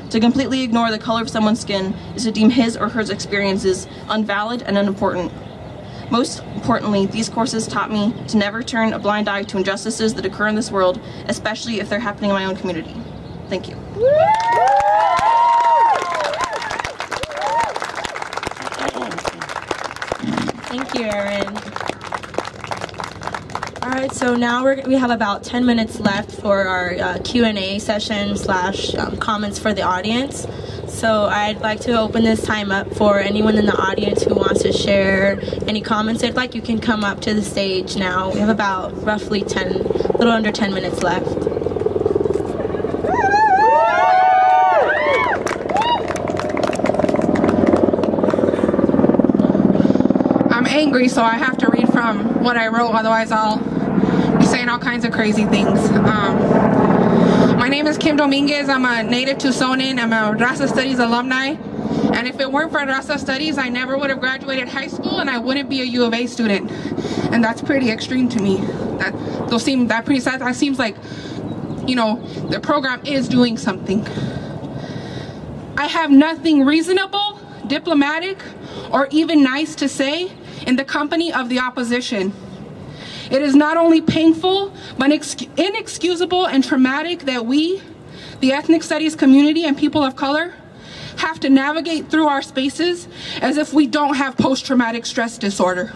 To completely ignore the color of someone's skin is to deem his or her experiences invalid and unimportant. Most importantly, these courses taught me to never turn a blind eye to injustices that occur in this world, especially if they're happening in my own community. Thank you. Thank you, Erin. All right, so now we have about 10 minutes left for our Q&A session / comments for the audience. So I'd like to open this time up for anyone in the audience who wants to share any comments they'd like. You can come up to the stage now. We have about roughly a little under 10 minutes left. I'm angry, so I have to read from what I wrote, otherwise I'll be saying all kinds of crazy things. My name is Kim Dominguez. I'm a native Tucsonan. I'm a Raza Studies alumni. And if it weren't for Raza Studies, I never would have graduated high school and I wouldn't be a U of A student. And that's pretty extreme to me. That pretty sad. That seems like, you know, the program is doing something. I have nothing reasonable, diplomatic, or even nice to say in the company of the opposition. It is not only painful, but inexcusable and traumatic that we, the ethnic studies community and people of color, have to navigate through our spaces as if we don't have post-traumatic stress disorder.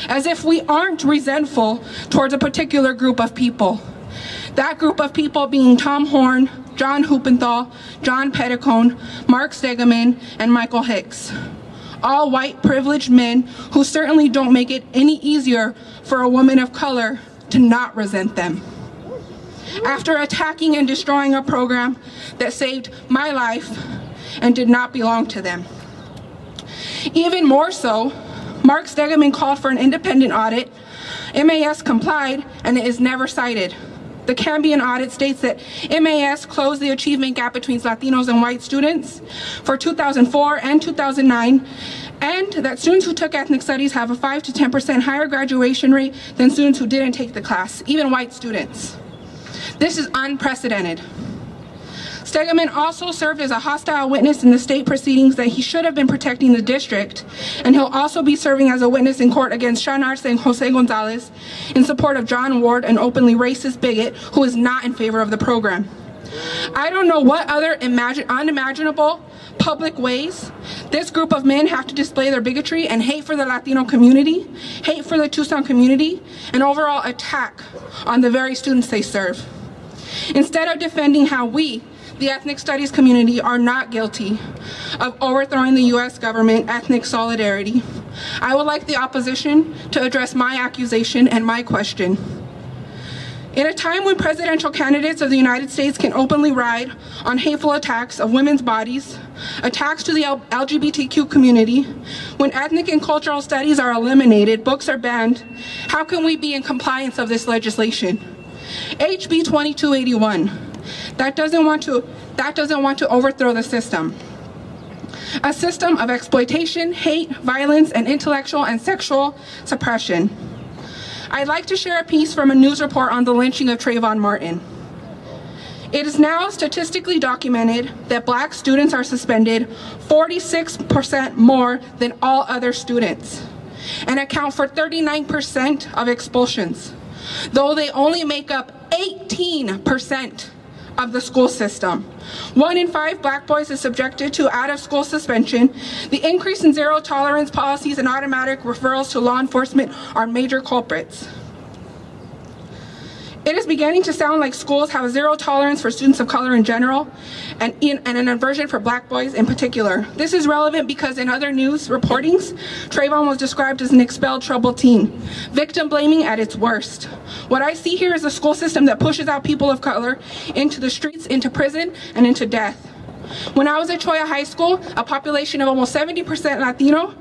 As if we aren't resentful towards a particular group of people. That group of people being Tom Horn, John Huppenthal, John Petticone, Mark Stegeman, and Michael Hicks. All white privileged men who certainly don't make it any easier for a woman of color to not resent them. After attacking and destroying a program that saved my life and did not belong to them. Even more so, Mark Stegeman called for an independent audit. MAS complied, and it is never cited. The Cambian audit states that MAS closed the achievement gap between Latinos and white students for 2004 and 2009, and that students who took ethnic studies have a 5 to 10% higher graduation rate than students who didn't take the class, even white students. This is unprecedented. Stegeman also served as a hostile witness in the state proceedings that he should have been protecting the district, and he'll also be serving as a witness in court against Sean Arce and Jose Gonzalez in support of John Ward, an openly racist bigot who is not in favor of the program. I don't know what other unimaginable public ways this group of men have to display their bigotry and hate for the Latino community, hate for the Tucson community, and overall attack on the very students they serve. Instead of defending how we, the ethnic studies community, are not guilty of overthrowing the U.S. government ethnic solidarity, I would like the opposition to address my accusation and my question. In a time when presidential candidates of the United States can openly ride on hateful attacks of women's bodies, attacks to the LGBTQ community, when ethnic and cultural studies are eliminated, books are banned, how can we be in compliance of this legislation? HB 2281. That doesn't want to overthrow the system. A system of exploitation, hate, violence, and intellectual and sexual suppression. I'd like to share a piece from a news report on the lynching of Trayvon Martin. It is now statistically documented that black students are suspended 46% more than all other students and account for 39% of expulsions, though they only make up 18% of the school system. 1 in 5 black boys is subjected to out-of-school suspension. The increase in zero tolerance policies and automatic referrals to law enforcement are major culprits. It is beginning to sound like schools have a zero tolerance for students of color in general and an aversion for black boys in particular. This is relevant because in other news reportings, Trayvon was described as an expelled troubled teen, victim blaming at its worst. What I see here is a school system that pushes out people of color into the streets, into prison, and into death. When I was at Choya High School, a population of almost 70% Latino,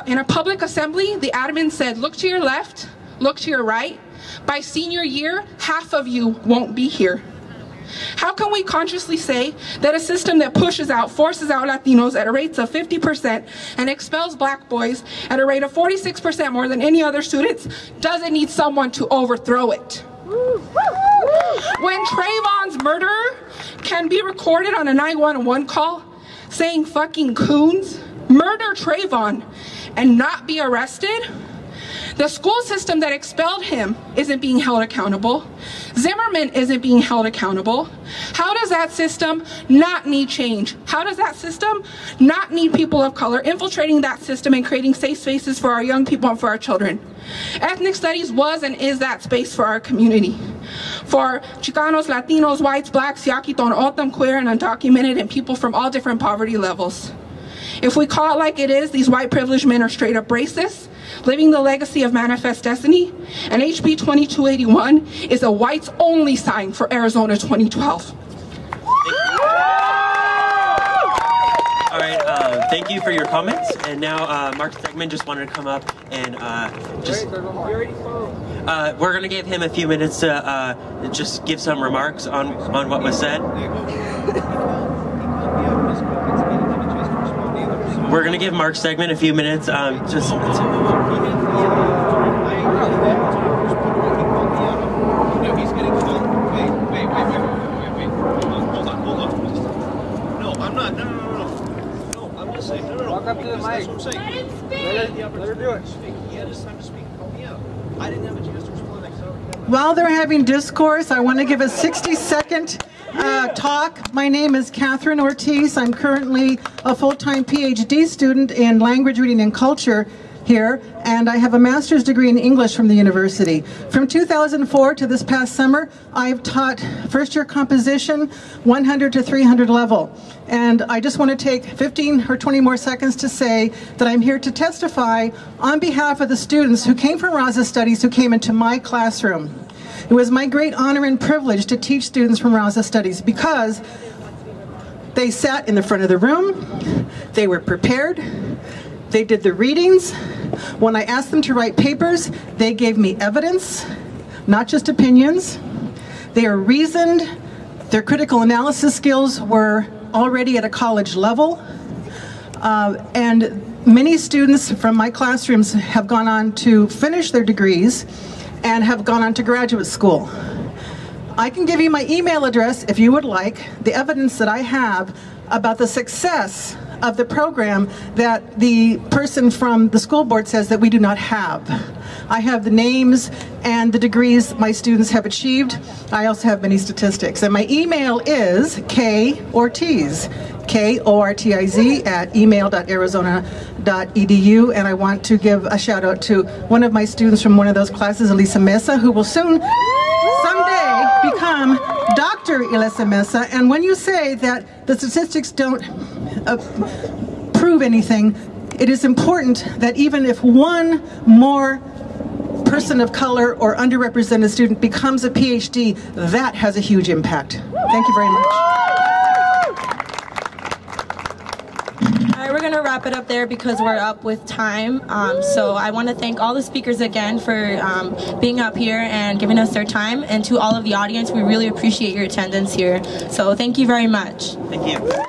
in a public assembly, the admin said, look to your left, look to your right. By senior year, half of you won't be here. How can we consciously say that a system that pushes out, forces out Latinos at rates of 50% and expels black boys at a rate of 46% more than any other students doesn't need someone to overthrow it? When Trayvon's murderer can be recorded on a 911 call saying fucking coons, murder Trayvon, and not be arrested, the school system that expelled him isn't being held accountable. Zimmerman isn't being held accountable. How does that system not need change? How does that system not need people of color infiltrating that system and creating safe spaces for our young people and for our children? Ethnic studies was and is that space for our community. For Chicanos, Latinos, whites, blacks, Yakiton, Otam, queer, and undocumented, and people from all different poverty levels. If we call it like it is, these white privileged men are straight up racist, living the legacy of Manifest Destiny, and HB 2281 is a whites only sign for Arizona 2012. All right, thank you for your comments. And now Mark Stegman just wanted to come up and we're going to give him a few minutes to just give some remarks on what was said. We're going to give Mark Stegman a few minutes. No, he's getting wait. Hold on. No, I'm not. No, I'm just saying. No. Walk up to the mic. That's what I'm saying. Let him speak. Let her do it. He had his time to speak. Call me out. I didn't have a chance to respond. While they're having discourse, I want to give a 60-second talk. My name is Catherine Ortiz. I'm currently a full-time PhD student in language, reading, and culture here, and I have a master's degree in English from the university. From 2004 to this past summer, I've taught first-year composition 100 to 300 level. And I just want to take 15 or 20 more seconds to say that I'm here to testify on behalf of the students who came from Raza Studies who came into my classroom. It was my great honor and privilege to teach students from Raza Studies because they sat in the front of the room, they were prepared, they did the readings. When I asked them to write papers, they gave me evidence, not just opinions. They are reasoned, their critical analysis skills were already at a college level, and many students from my classrooms have gone on to finish their degrees and have gone on to graduate school. I can give you my email address if you would like, the evidence that I have about the success of the program that the person from the school board says that we do not have. I have the names and the degrees my students have achieved. I also have many statistics. And my email is kortiz, K-O-R-T-I-Z @email.arizona.edu. And I want to give a shout out to one of my students from one of those classes, Elisa Mesa, who will someday become Dr. Elisa Mesa. And when you say that the statistics don't prove anything, it is important that even if one more person of color or underrepresented student becomes a PhD, that has a huge impact. Thank you very much. All right, we're going to wrap it up there because we're up with time. So I want to thank all the speakers again for being up here and giving us their time. And to all of the audience, we really appreciate your attendance here. So thank you very much. Thank you.